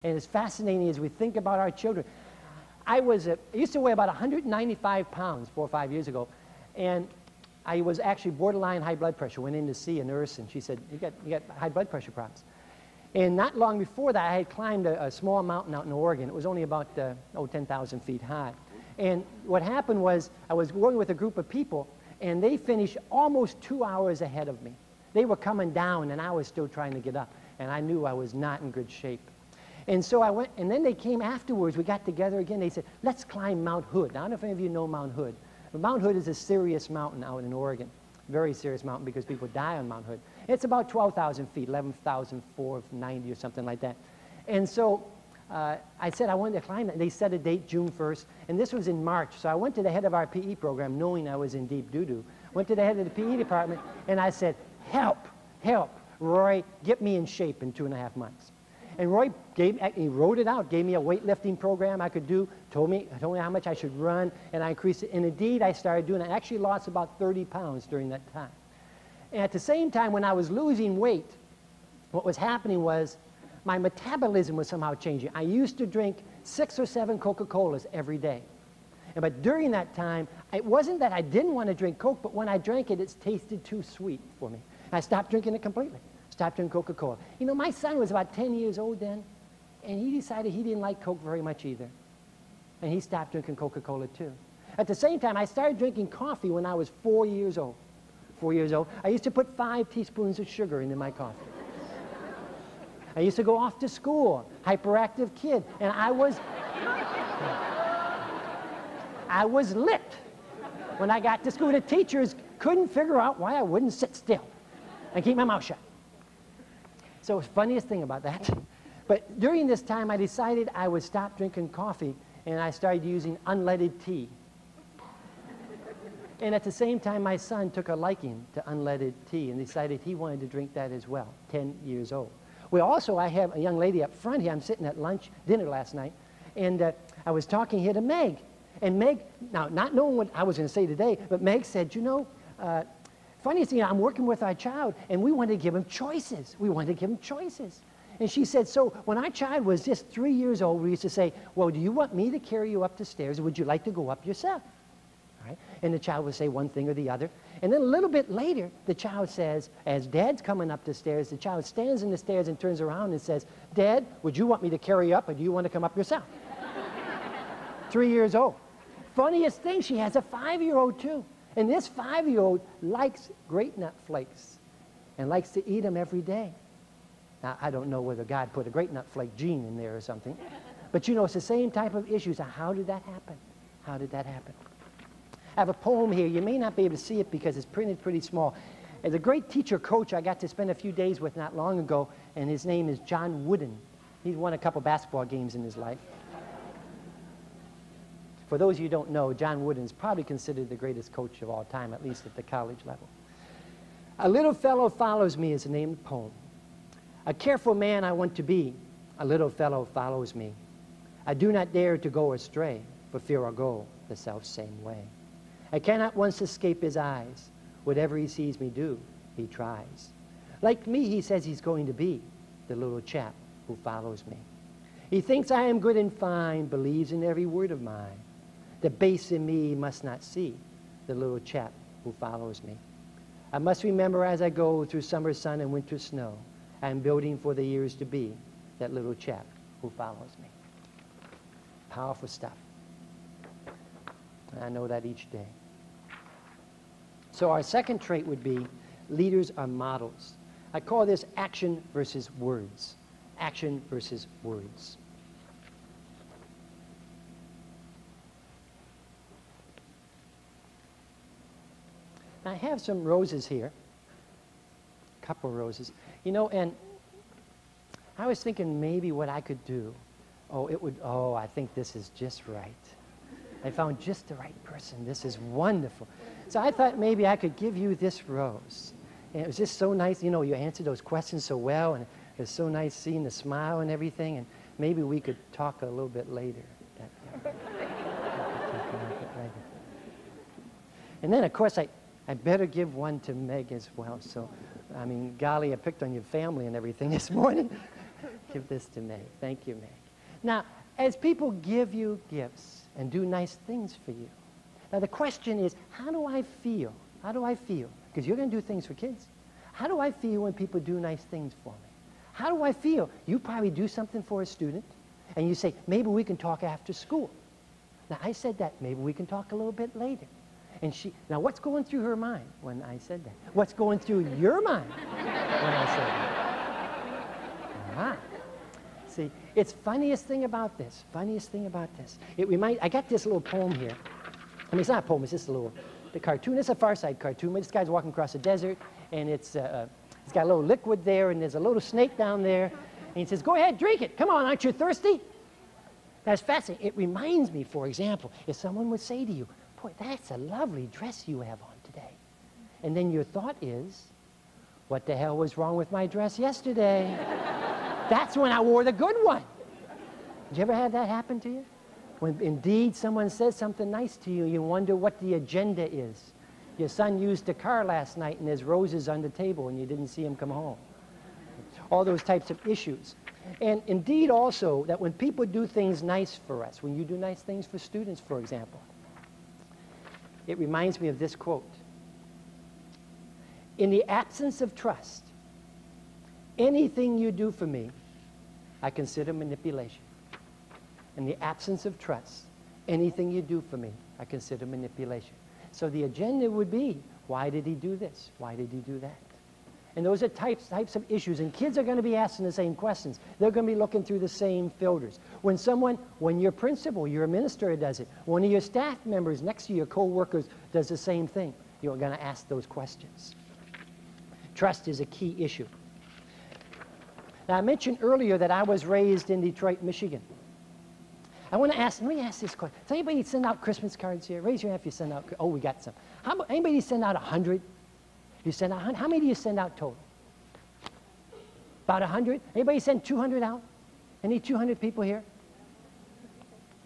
And it's fascinating as we think about our children. I used to weigh about 195 pounds 4 or 5 years ago, and I was actually borderline high blood pressure. Went in to see a nurse, and she said, you got high blood pressure problems. And not long before that, I had climbed a small mountain out in Oregon. It was only about 10,000 feet high. And what happened was I was going with a group of people, and they finished almost 2 hours ahead of me. They were coming down, and I was still trying to get up, and I knew I was not in good shape. And so I went, and then they came afterwards. We got together again. They said, let's climb Mount Hood. Now, I don't know if any of you know Mount Hood. But Mount Hood is a serious mountain out in Oregon. Very serious mountain because people die on Mount Hood. It's about 12,000 feet, 11,490 or something like that. And so I said I wanted to climb that. They set a date, June 1st, and this was in March. So I went to the head of our PE program, knowing I was in deep doo-doo. Went to the head of the PE department, and I said, help, Roy, get me in shape in 2.5 months. And Roy he wrote it out, gave me a weightlifting program I could do, told me how much I should run, and I increased it. And indeed, I started doing it. I actually lost about 30 pounds during that time. And at the same time, when I was losing weight, what was happening was my metabolism was somehow changing. I used to drink 6 or 7 Coca-Colas every day. But during that time, it wasn't that I didn't want to drink Coke, but when I drank it, it tasted too sweet for me. I stopped drinking it completely. Stopped drinking Coca-Cola. You know, my son was about 10 years old then, and he decided he didn't like Coke very much either. And he stopped drinking Coca-Cola too. At the same time, I started drinking coffee when I was 4 years old. 4 years old. I used to put 5 teaspoons of sugar into my coffee. I used to go off to school, hyperactive kid, and I was lit. When I got to school, the teachers couldn't figure out why I wouldn't sit still and keep my mouth shut. So the funniest thing about that, but during this time I decided I would stop drinking coffee, and I started using unleaded tea. And at the same time, my son took a liking to unleaded tea and decided he wanted to drink that as well, 10 years old. Well, also, I have a young lady up front here. I'm sitting at dinner last night, and I was talking here to Meg. And Meg, now, not knowing what I was going to say today, but Meg said, you know, funniest thing, I'm working with our child, and we want to give him choices. We want to give him choices. And she said, so when our child was just 3 years old, we used to say, well, do you want me to carry you up the stairs, or would you like to go up yourself? All right? And the child would say one thing or the other. And then a little bit later, the child says, as Dad's coming up the stairs, the child stands in the stairs and turns around and says, Dad, would you want me to carry you up, or do you want to come up yourself? 3 years old. Funniest thing, she has a 5-year-old too. And this 5-year-old likes Great Nut Flakes and likes to eat them every day. Now, I don't know whether God put a Great Nut Flake gene in there or something. But you know, it's the same type of issues. How did that happen? How did that happen? I have a poem here. You may not be able to see it because it's printed pretty small. As a great teacher coach I got to spend a few days with not long ago, and his name is John Wooden. He's won a couple basketball games in his life. For those of you who don't know, John Wooden is probably considered the greatest coach of all time, at least at the college level. A little fellow follows me is the name of the poem. A careful man I want to be, a little fellow follows me. I do not dare to go astray, for fear I'll go the self-same way. I cannot once escape his eyes. Whatever he sees me do, he tries. Like me, he says he's going to be the little chap who follows me. He thinks I am good and fine, believes in every word of mine. The base in me must not see the little chap who follows me. I must remember as I go through summer sun and winter snow, I am building for the years to be that little chap who follows me. Powerful stuff. I know that each day. So our second trait would be leaders are models. I call this action versus words. Action versus words. I have some roses here, a couple of roses. You know, and I was thinking maybe what I could do. I think this is just right. I found just the right person. This is wonderful. So I thought maybe I could give you this rose. And it was just so nice. You know, you answered those questions so well, and it was so nice seeing the smile and everything, and maybe we could talk a little bit later. And then, of course, I better give one to Meg as well. So, I mean, golly, I picked on your family and everything this morning. Give this to Meg. Thank you, Meg. Now, as people give you gifts and do nice things for you, now the question is, how do I feel? How do I feel? Because you're going to do things for kids. How do I feel when people do nice things for me? How do I feel? You probably do something for a student, and you say, maybe we can talk after school. Now, I said that. Maybe we can talk a little bit later. And now what's going through her mind when I said that? What's going through your mind when I said that? Ah. See, it's funniest thing about this. I got this little poem here. I mean, it's not a poem, it's just the cartoon. It's a Far Side cartoon. This guy's walking across a desert, and it's got a little liquid there, and there's a little snake down there. And he says, go ahead, drink it. Come on, aren't you thirsty? That's fascinating. It reminds me, for example, if someone would say to you, boy, that's a lovely dress you have on today. And then your thought is, what the hell was wrong with my dress yesterday? That's when I wore the good one. Did you ever have that happen to you? When indeed someone says something nice to you, you wonder what the agenda is. Your son used the car last night and there's roses on the table and you didn't see him come home. All those types of issues. And indeed also that when people do things nice for us, when you do nice things for students, for example, it reminds me of this quote. In the absence of trust, anything you do for me, I consider manipulation. In the absence of trust, anything you do for me, I consider manipulation. So the agenda would be, why did he do this? Why did he do that? And those are types of issues. And kids are going to be asking the same questions. They're going to be looking through the same filters. When your principal, your administrator does it, one of your staff members next to your co-workers does the same thing, you're going to ask those questions. Trust is a key issue. Now, I mentioned earlier that I was raised in Detroit, Michigan. Let me ask this question. Does anybody send out Christmas cards here? Raise your hand if you send out. Oh, we got some. Anybody send out 100? You send out 100? How many do you send out total? About 100? Anybody send 200 out? Any 200 people here?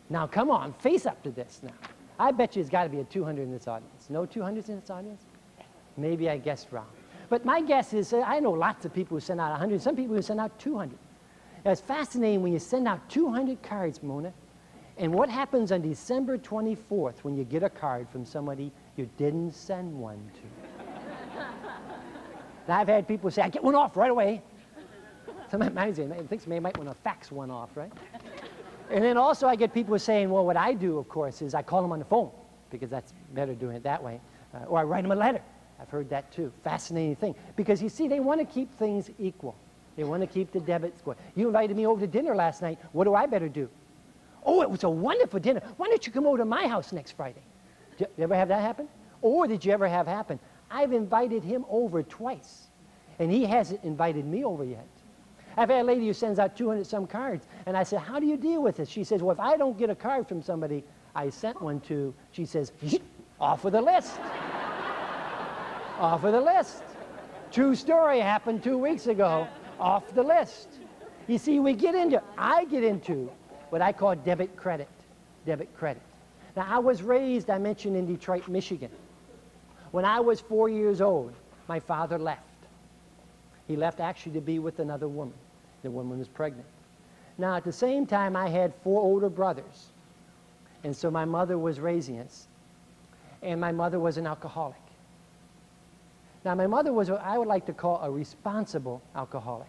Now, come on, face up to this now. I bet you there's got to be a 200 in this audience. No 200s in this audience? Maybe I guessed wrong. But my guess is, I know lots of people who send out 100, some people who send out 200. Now, it's fascinating when you send out 200 cards, Mona, and what happens on December 24th when you get a card from somebody you didn't send one to? And I've had people say, I get one off right away. Sometimes I think they might want to fax one off, right? And then also I get people saying, well, what I do, of course, is I call them on the phone, because that's better doing it that way. Or I write them a letter. I've heard that too. Fascinating thing. Because you see, they want to keep things equal. They want to keep the debits going. You invited me over to dinner last night. What do I better do? Oh, it was a wonderful dinner. Why don't you come over to my house next Friday? Did you ever have that happen? Or did you ever have happen? I've invited him over twice, and he hasn't invited me over yet. I've had a lady who sends out 200-some cards, and I said, how do you deal with this? She says, well, if I don't get a card from somebody I sent one to, she says, off of the list. Off of the list. True story, happened 2 weeks ago. Off the list. You see, I get into what I call debit credit. Debit credit. Now, I was raised, I mentioned, in Detroit, Michigan. When I was 4 years old, my father left. He left actually to be with another woman. The woman was pregnant. Now, at the same time, I had 4 older brothers. And so my mother was raising us. And my mother was an alcoholic. Now, my mother was what I would like to call a responsible alcoholic.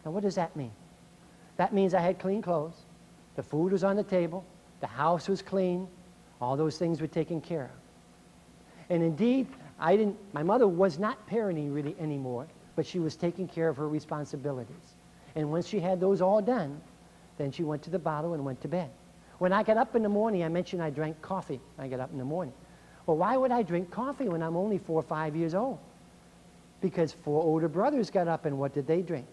Now, what does that mean? That means I had clean clothes, the food was on the table, the house was clean, all those things were taken care of. And indeed, my mother was not parenting really anymore, but she was taking care of her responsibilities. And once she had those all done, then she went to the bottle and went to bed. When I got up in the morning, I mentioned I drank coffee. I got up in the morning. Well, why would I drink coffee when I'm only 4 or 5 years old? Because 4 older brothers got up, and what did they drink?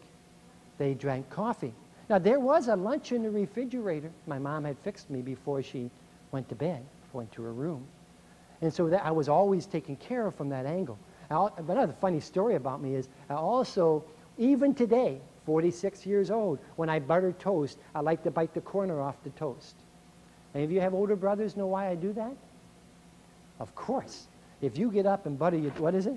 They drank coffee. Now, there was a lunch in the refrigerator. My mom had fixed me before she went to bed, went to her room. And so I was always taken care of from that angle. Another funny story about me is I also, even today, 46 years old, when I butter toast, I like to bite the corner off the toast. Any of you have older brothers know why I do that? Of course. If you get up and butter your, what is it?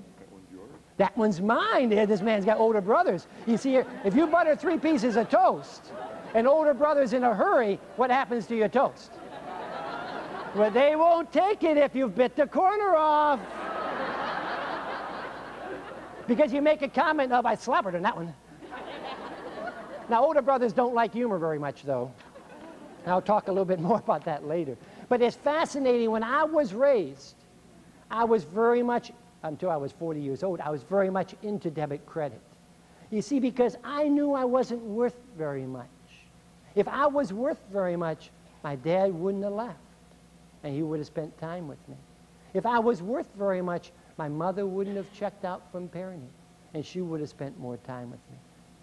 That one's mine. There, this man's got older brothers. You see here, if you butter 3 pieces of toast, and older brother's in a hurry, what happens to your toast? Well, they won't take it if you've bit the corner off. Because you make a comment of, I slobbered on that one. Now, older brothers don't like humor very much, though. I'll talk a little bit more about that later. But it's fascinating. When I was raised, I was very much, until I was 40 years old, I was very much into debit credit. You see, because I knew I wasn't worth very much. If I was worth very much, my dad wouldn't have left, and he would have spent time with me. If I was worth very much, my mother wouldn't have checked out from parenting, and she would have spent more time with me.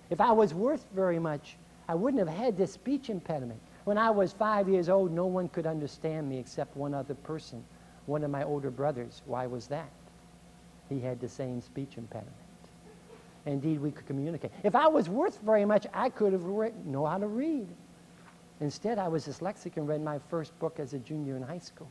If I was worth very much, I wouldn't have had this speech impediment. When I was 5 years old, no one could understand me except one other person, one of my older brothers. Why was that? He had the same speech impediment. Indeed, we could communicate. If I was worth very much, I could have know how to read. Instead, I was dyslexic and read my first book as a junior in high school.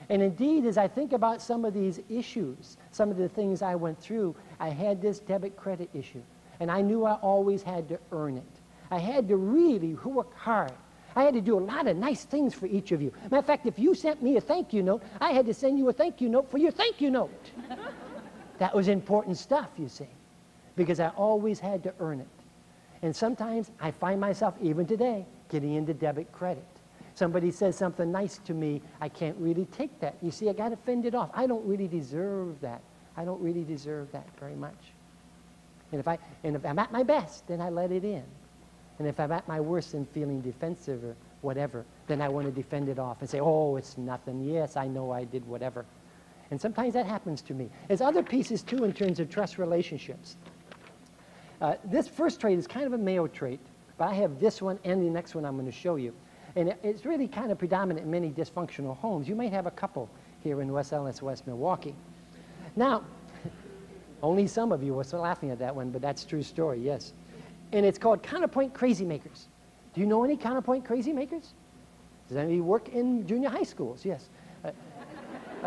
And indeed, as I think about some of these issues, some of the things I went through, I had this debit credit issue. And I knew I always had to earn it. I had to really work hard. I had to do a lot of nice things for each of you. Matter of fact, if you sent me a thank you note, I had to send you a thank you note for your thank you note. That was important stuff, you see, because I always had to earn it. And sometimes I find myself, even today, getting into debit credit. Somebody says something nice to me, I can't really take that. You see, I got to fend it off. I don't really deserve that. I don't really deserve that very much. And if I'm at my best, then I let it in. And if I'm at my worst and feeling defensive or whatever, then I want to defend it off and say, oh, it's nothing. Yes, I know I did whatever. And sometimes that happens to me. There's other pieces, too, in terms of trust relationships. This first trait is kind of a male trait, but I have this one and the next one I'm going to show you. And it's really kind of predominant in many dysfunctional homes. You might have a couple here in West-Allis, West Milwaukee. Now, only some of you were laughing at that one, but that's a true story, yes. And it's called counterpoint crazy makers. Do you know any counterpoint crazy makers? Does any of you work in junior high schools? Yes.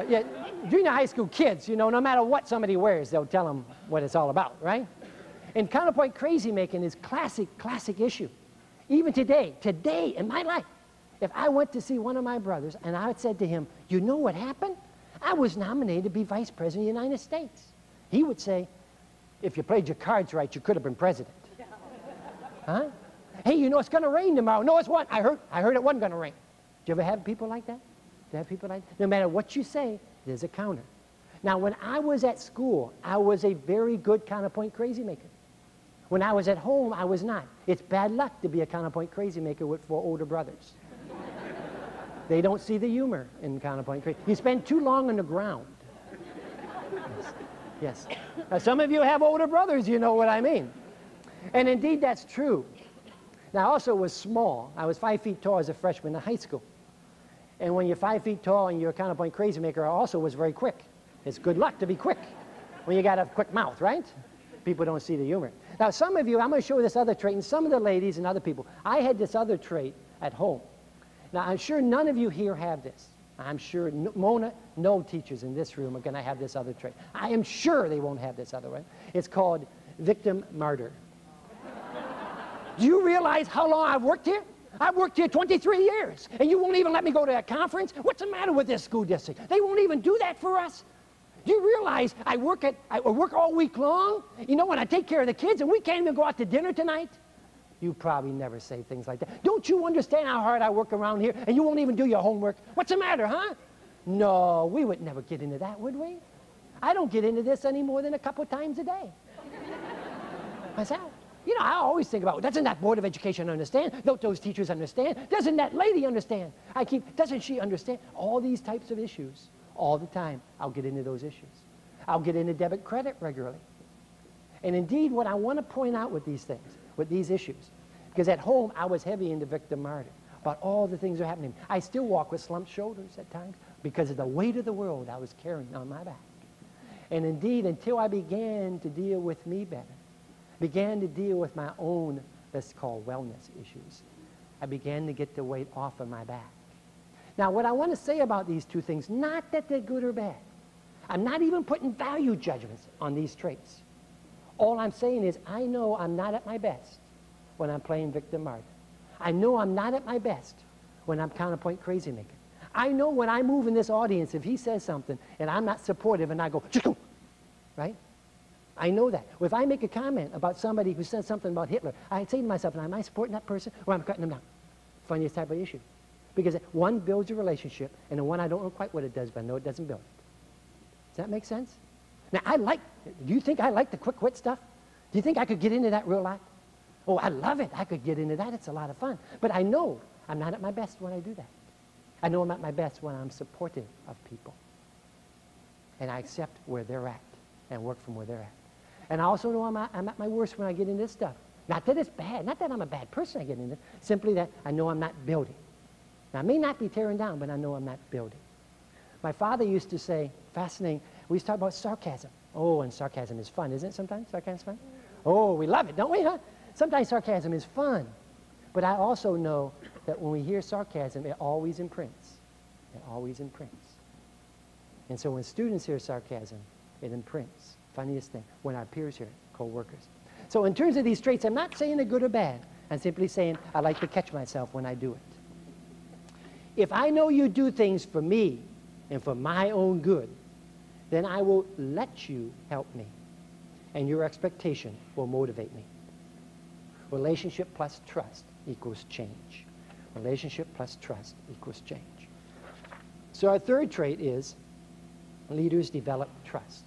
Yeah, junior high school kids, you know, no matter what somebody wears, they'll tell them what it's all about, right? And counterpoint crazy making is classic issue. Even today in my life, if I went to see one of my brothers and I said to him, you know what happened? I was nominated to be Vice President of the United States. He would say, if you played your cards right, you could have been president. Huh? Hey, you know it's going to rain tomorrow. No, it's what? I heard it wasn't going to rain. Do you ever have people like that? Do you have people like that? No matter what you say, there's a counter. Now, when I was at school, I was a very good counterpoint crazy maker. When I was at home, I was not. It's bad luck to be a counterpoint crazy maker with 4 older brothers. They don't see the humor in counterpoint crazy. You spend too long on the ground. Yes. Now, some of you have older brothers, you know what I mean. And indeed, that's true. Now, I also was small. I was 5 feet tall as a freshman in high school. And when you're 5 feet tall and you're a counterpoint crazy maker, I also was very quick. It's good luck to be quick when you got a quick mouth, right? People don't see the humor. Now, some of you, I'm going to show you this other trait, and some of the ladies and other people, I had this other trait at home. Now, I'm sure none of you here have this. I'm sure no teachers in this room are going to have this other trait. I am sure they won't have this other one. It's called victim martyr. Do you realize how long I've worked here? I've worked here 23 years, and you won't even let me go to a conference? What's the matter with this school district? They won't even do that for us. Do you realize I work all week long? You know, when I take care of the kids, and we can't even go out to dinner tonight? You probably never say things like that. Don't you understand how hard I work around here, and you won't even do your homework? What's the matter, huh? No, we would never get into that, would we? I don't get into this any more than a couple times a day. Myself. You know, I always think about, doesn't that Board of Education understand? Don't those teachers understand? Doesn't that lady understand? Doesn't she understand? All these types of issues, all the time, I'll get into those issues. I'll get into debit credit regularly. And indeed, what I want to point out with these things, with these issues, because at home, I was heavy into victim martyr, about all the things that are happening. I still walk with slumped shoulders at times because of the weight of the world I was carrying on my back. And indeed, until I began to deal with me better, began to deal with my own, let's call wellness issues, I began to get the weight off of my back. Now, what I want to say about these two things, not that they're good or bad. I'm not even putting value judgments on these traits. All I'm saying is I know I'm not at my best when I'm playing victim martyr. I know I'm not at my best when I'm counterpoint crazy maker. I know when I move in this audience, if he says something and I'm not supportive and I go, just go, right? I know that. If I make a comment about somebody who said something about Hitler, I say to myself, am I supporting that person or am I cutting them down? Funniest type of issue. Because one builds a relationship, and the one I don't know quite what it does, but I know it doesn't build it. Does that make sense? Now, do you think I like the quick wit stuff? Do you think I could get into that real lot? Oh, I love it. I could get into that. It's a lot of fun. But I know I'm not at my best when I do that. I know I'm at my best when I'm supportive of people. And I accept where they're at and work from where they're at. And I also know I'm at my worst when I get into this stuff. Not that it's bad. Not that I'm a bad person I get into. Simply that I know I'm not building. Now, I may not be tearing down, but I know I'm not building. My father used to say, fascinating, we used to talk about sarcasm. Oh, and sarcasm is fun, isn't it sometimes? Sarcasm is fun? Oh, we love it, don't we, huh? Sometimes sarcasm is fun. But I also know that when we hear sarcasm, it always imprints. It always imprints. And so when students hear sarcasm, it imprints. Funniest thing, when our peers hear it, co-workers. So in terms of these traits, I'm not saying they're good or bad. I'm simply saying I like to catch myself when I do it. If I know you do things for me and for my own good, then I will let you help me, and your expectation will motivate me. Relationship plus trust equals change. Relationship plus trust equals change. So our third trait is leaders develop trust.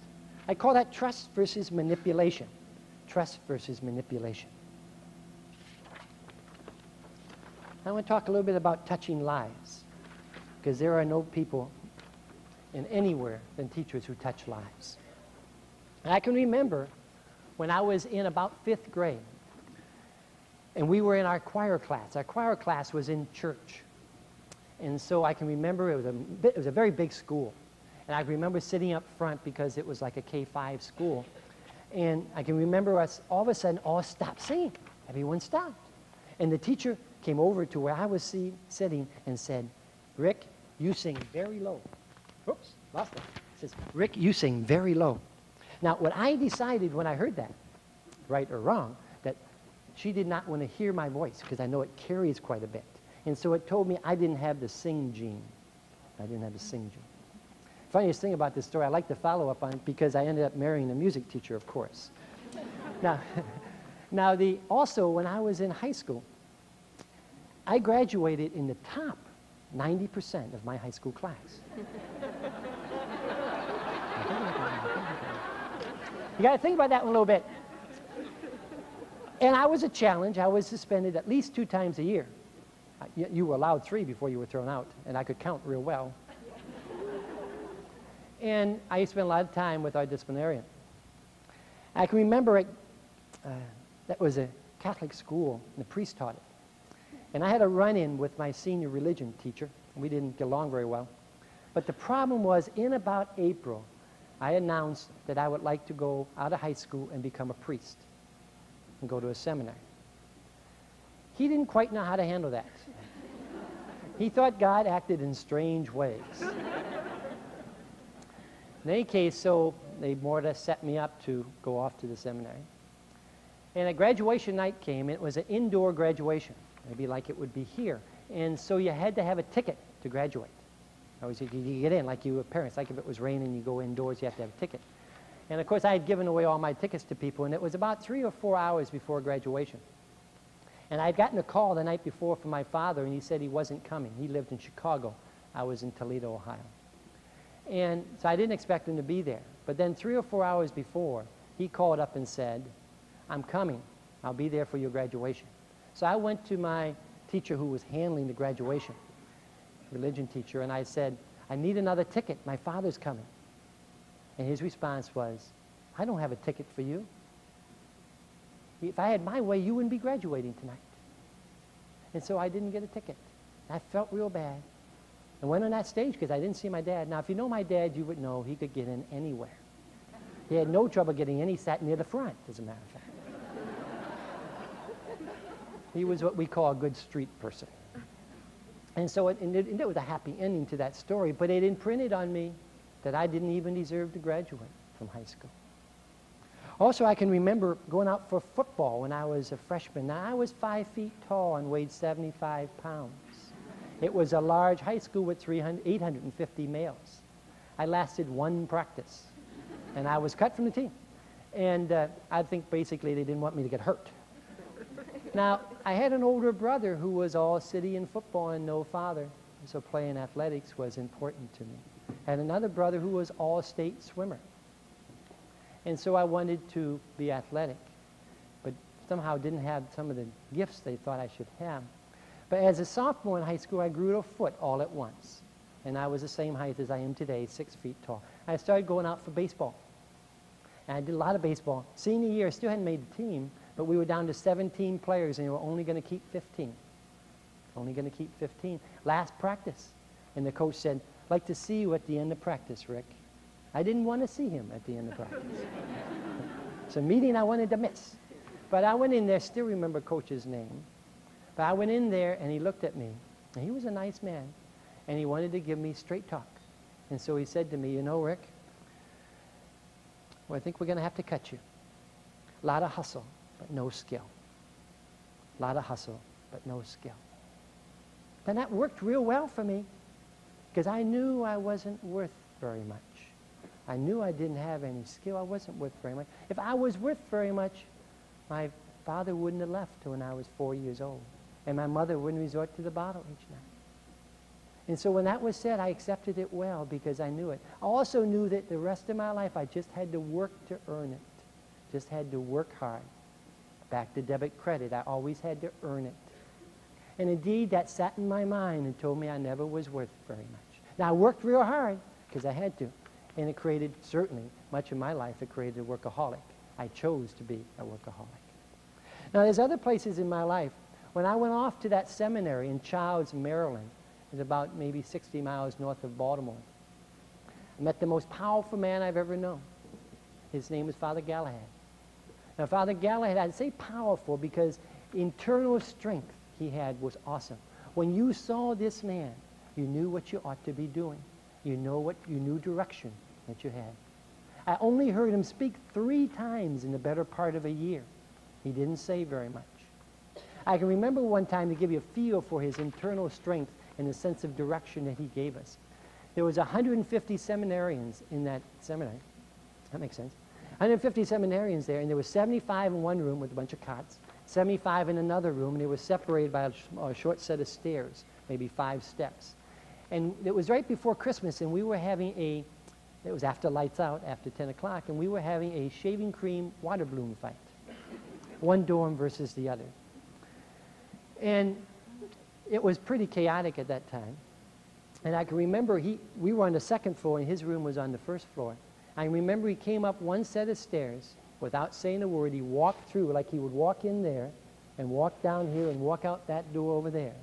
I call that trust versus manipulation. Trust versus manipulation. I want to talk a little bit about touching lives, because there are no people in anywhere than teachers who touch lives. And I can remember when I was in about 5th grade, and we were in our choir class. Our choir class was in church. And so I can remember it was a very big school. And I remember sitting up front because it was like a K-5 school. And I can remember us all of a sudden all stopped singing. Everyone stopped. And the teacher came over to where I was sitting and said, Rick, you sing very low. Oops, lost it. He says, Rick, you sing very low. Now, what I decided when I heard that, right or wrong, that she did not want to hear my voice because I know it carries quite a bit. And so it told me I didn't have the sing gene. I didn't have the sing gene. Funniest thing about this story, I like to follow up on it because I ended up marrying a music teacher, of course. Also, when I was in high school, I graduated in the top 90% of my high school class. You got to think about that one a little bit. And I was a challenge. I was suspended at least 2 times a year. You were allowed 3 before you were thrown out, and I could count real well. And I spent a lot of time with our disciplinarian. I can remember that was a Catholic school, and the priest taught it. And I had a run-in with my senior religion teacher. We didn't get along very well. But the problem was, in about April, I announced that I would like to go out of high school and become a priest and go to a seminary. He didn't quite know how to handle that. He thought God acted in strange ways. In any case, so they more or less set me up to go off to the seminary. And a graduation night came. It was an indoor graduation, maybe like it would be here. And so you had to have a ticket to graduate. Always, you get in like you were parents. Like if it was raining, you go indoors, you have to have a ticket. And of course, I had given away all my tickets to people, and it was about 3 or 4 hours before graduation. And I had gotten a call the night before from my father, and he said he wasn't coming. He lived in Chicago. I was in Toledo, Ohio. And so I didn't expect him to be there. But then 3 or 4 hours before, he called up and said, I'm coming. I'll be there for your graduation. So I went to my teacher who was handling the graduation, religion teacher, and I said, I need another ticket. My father's coming. And his response was, I don't have a ticket for you. If I had my way, you wouldn't be graduating tonight. And so I didn't get a ticket. I felt real bad. I went on that stage because I didn't see my dad. Now, if you know my dad, you would know he could get in anywhere. He had no trouble getting in. He sat near the front, as a matter of fact. He was what we call a good street person. And so it was a happy ending to that story, but it imprinted on me that I didn't even deserve to graduate from high school. Also, I can remember going out for football when I was a freshman. Now, I was 5 feet tall and weighed 75 pounds. It was a large high school with 850 males. I lasted one practice, and I was cut from the team. And I think basically they didn't want me to get hurt. Now, I had an older brother who was all city in football and no father, so playing athletics was important to me. I had another brother who was all-state swimmer. And so I wanted to be athletic, but somehow didn't have some of the gifts they thought I should have. But as a sophomore in high school, I grew a foot all at once. And I was the same height as I am today, 6 feet tall. I started going out for baseball. And I did a lot of baseball. Senior year, I still hadn't made the team, but we were down to 17 players, and we were only going to keep 15. Only going to keep 15. Last practice. And the coach said, "I'd like to see you at the end of practice, Rick." I didn't want to see him at the end of practice. It's a meeting I wanted to miss. But I went in there, still remember Coach's name. But I went in there, and he looked at me. And he was a nice man, and he wanted to give me straight talk. And so he said to me, "You know, Rick, well, I think we're going to have to cut you. A lot of hustle, but no skill. A lot of hustle, but no skill." And that worked real well for me, because I knew I wasn't worth very much. I knew I didn't have any skill. I wasn't worth very much. If I was worth very much, my father wouldn't have left when I was 4 years old, and my mother wouldn't resort to the bottle each night. And so when that was said, I accepted it well because I knew it. I also knew that the rest of my life I just had to work to earn it. Just had to work hard. Back to debit credit, I always had to earn it. And indeed, that sat in my mind and told me I never was worth very much. Now, I worked real hard because I had to. And it created, certainly, much of my life, it created a workaholic. I chose to be a workaholic. Now, there's other places in my life. When I went off to that seminary in Childs, Maryland, it was about maybe 60 miles north of Baltimore, I met the most powerful man I've ever known. His name was Father Galahad. Now, Father Galahad, I'd say powerful because internal strength he had was awesome. When you saw this man, you knew what you ought to be doing. You knew direction that you had. I only heard him speak 3 times in the better part of a year. He didn't say very much. I can remember one time, to give you a feel for his internal strength and the sense of direction that he gave us. There was 150 seminarians in that seminary. That makes sense. 150 seminarians there, and there were 75 in one room with a bunch of cots, 75 in another room, and they were separated by a short set of stairs, maybe 5 steps. And it was right before Christmas, and we were having it was after lights out, after 10 o'clock, and we were having a shaving cream water balloon fight. One dorm versus the other. And it was pretty chaotic at that time. And I can remember we were on the 2nd floor, and his room was on the 1st floor. I remember he came up one set of stairs without saying a word. He walked through like he would walk in there and walk down here and walk out that door over there.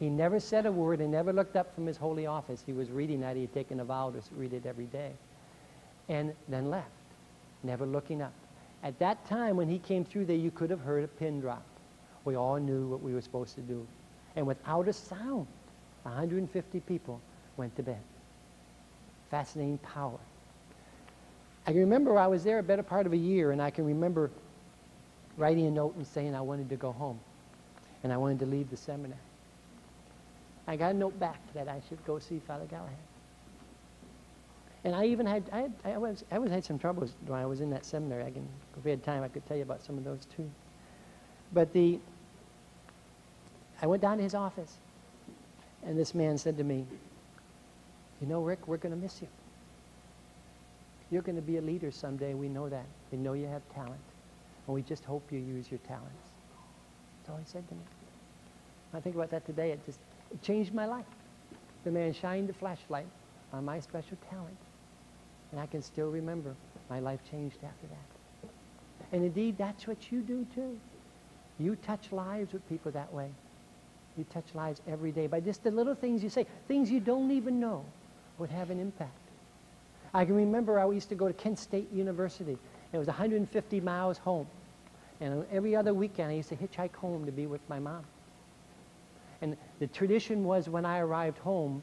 He never said a word and never looked up from his holy office. He was reading that. He had taken a vow to read it every day. And then left, never looking up. At that time, when he came through there, you could have heard a pin drop. We all knew what we were supposed to do. And without a sound, 150 people went to bed. Fascinating power. I can remember I was there a better part of a year, and I can remember writing a note and saying I wanted to go home. And I wanted to leave the seminary. I got a note back that I should go see Father Galahad. And I even had some troubles when I was in that seminary. If we had time, I could tell you about some of those too. But I went down to his office, and this man said to me, "You know, Rick, we're going to miss you. You're going to be a leader someday. We know that. We know you have talent, and we just hope you use your talents." That's all he said to me. When I think about that today, it changed my life. The man shined the flashlight on my special talent, and I can still remember my life changed after that. And indeed, that's what you do too. You touch lives with people that way. You touch lives every day by just the little things you say, things you don't even know would have an impact. I can remember I used to go to Kent State University. It was 150 miles home. And every other weekend, I used to hitchhike home to be with my mom. And the tradition was when I arrived home,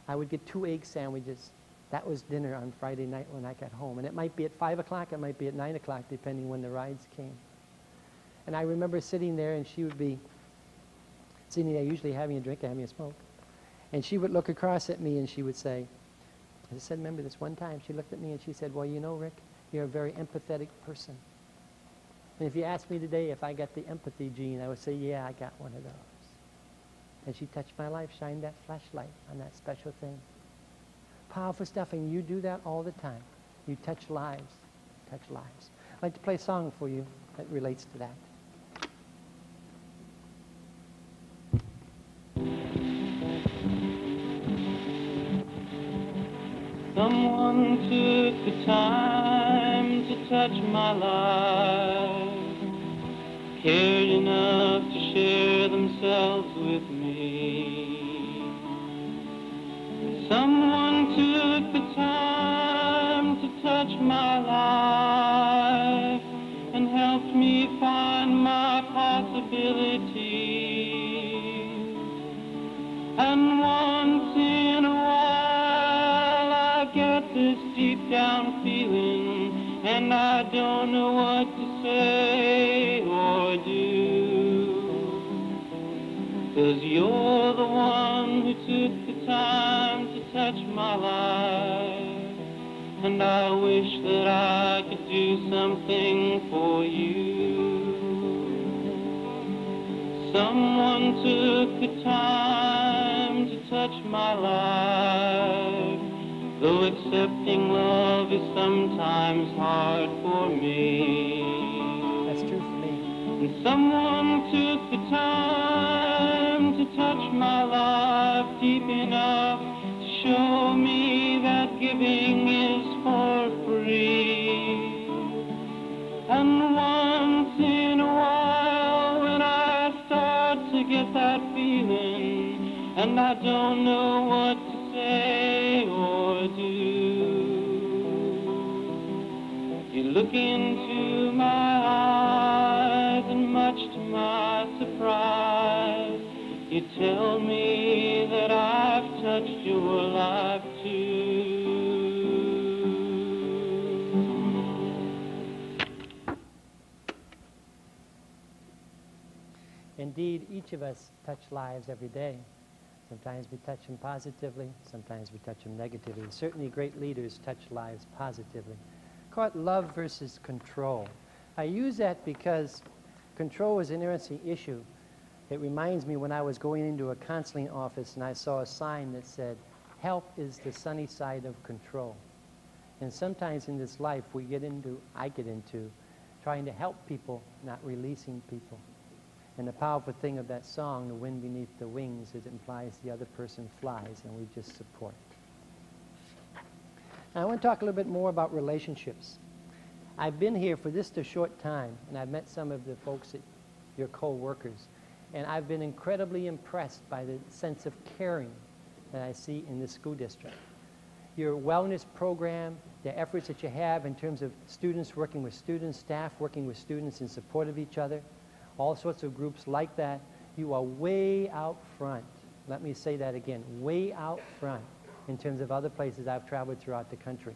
I would get 2 egg sandwiches, That was dinner on Friday night when I got home. And it might be at 5 o'clock, it might be at 9 o'clock, depending when the rides came. And I remember sitting there, and she would be sitting there usually having a drink, having a smoke. And she would look across at me and she would say, I said, remember this one time, she looked at me and she said, well, you know, Rick, you're a very empathetic person. And if you asked me today if I got the empathy gene, I would say, yeah, I got one of those. And she touched my life, shined that flashlight on that special thing. Powerful stuff, and you do that all the time. You touch lives, touch lives. I'd like to play a song for you that relates to that. Someone took the time to touch my life, cared enough to share themselves with me. Someone took the time to touch my life and helped me find my possibilities. And once in a while I get this deep down feeling, and I don't know what to say or do. 'Cause you're the one who took the time to touch my life, and I wish that I could do something for you. Someone took the time to touch my life, though accepting love is sometimes hard for me. That's true for me. And someone took the time to touch my life deep enough to show me that giving is for free. And once in a while when I start to get that feeling, and I don't know what to say or do, you look into my eyes, and much to my surprise, you tell me that I've touched your life too. Indeed, each of us touch lives every day. Sometimes we touch them positively, sometimes we touch them negatively. Certainly great leaders touch lives positively. Call it love versus control. I use that because control is an interesting issue. It reminds me when I was going into a counseling office and I saw a sign that said, help is the sunny side of control. And sometimes in this life I get into trying to help people, not releasing people. And the powerful thing of that song, The Wind Beneath the Wings, is it implies the other person flies and we just support. Now I want to talk a little bit more about relationships. I've been here for just a short time, and I've met some of the folks, your co-workers, and I've been incredibly impressed by the sense of caring that I see in this school district. Your wellness program, the efforts that you have in terms of students working with students, staff working with students in support of each other, all sorts of groups like that, you are way out front. Let me say that again, way out front in terms of other places I've traveled throughout the country.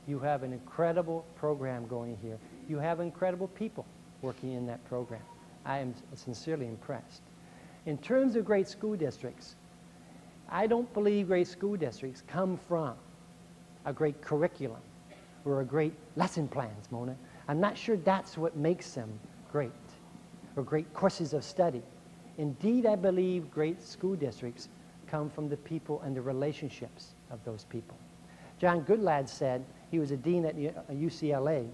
You have an incredible program going here. You have incredible people working in that program. I am sincerely impressed. In terms of great school districts, I don't believe great school districts come from a great curriculum or a great lesson plans, Mona. I'm not sure that's what makes them great, or great courses of study. Indeed, I believe great school districts come from the people and the relationships of those people. John Goodlad said, he was a dean at UCLA,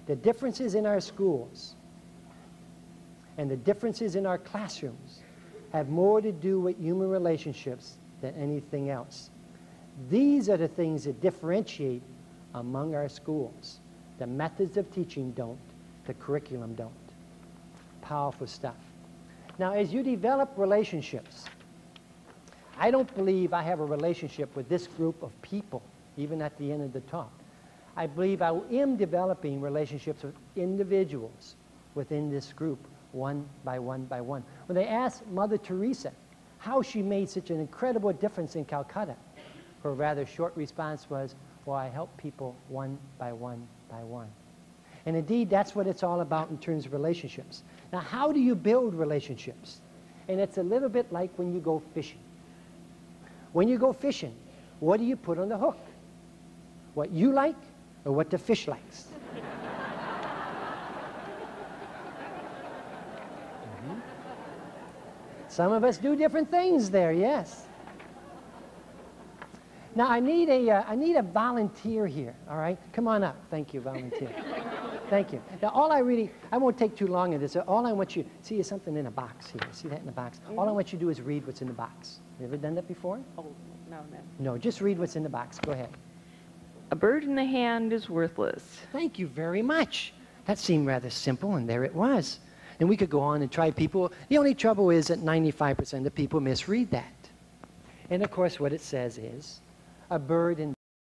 the differences in our schools and the differences in our classrooms have more to do with human relationships than anything else. These are the things that differentiate among our schools. The methods of teaching don't, the curriculum don't. Powerful stuff. Now, as you develop relationships, I don't believe I have a relationship with this group of people, even at the end of the talk. I believe I am developing relationships with individuals within this group, one by one by one. When they asked Mother Teresa how she made such an incredible difference in Calcutta, her rather short response was, Well, I help people one by one by one. And indeed, that's what it's all about in terms of relationships. Now, how do you build relationships? And it's a little bit like when you go fishing. When you go fishing, what do you put on the hook? What you like or what the fish likes? Some of us do different things there, yes. Now, I need a volunteer here, all right? Come on up. Thank you, volunteer. Thank you. Now, I won't take too long of this. All I want you, see, there's something in a box here. See that in the box? Mm-hmm. All I want you to do is read what's in the box. You ever done that before? Oh, no. No, just read what's in the box. Go ahead. A bird in the hand is worthless. Thank you very much. That seemed rather simple, and there it was. And we could go on and try people. The only trouble is that 95% of people misread that. And of course, what it says is, a bird in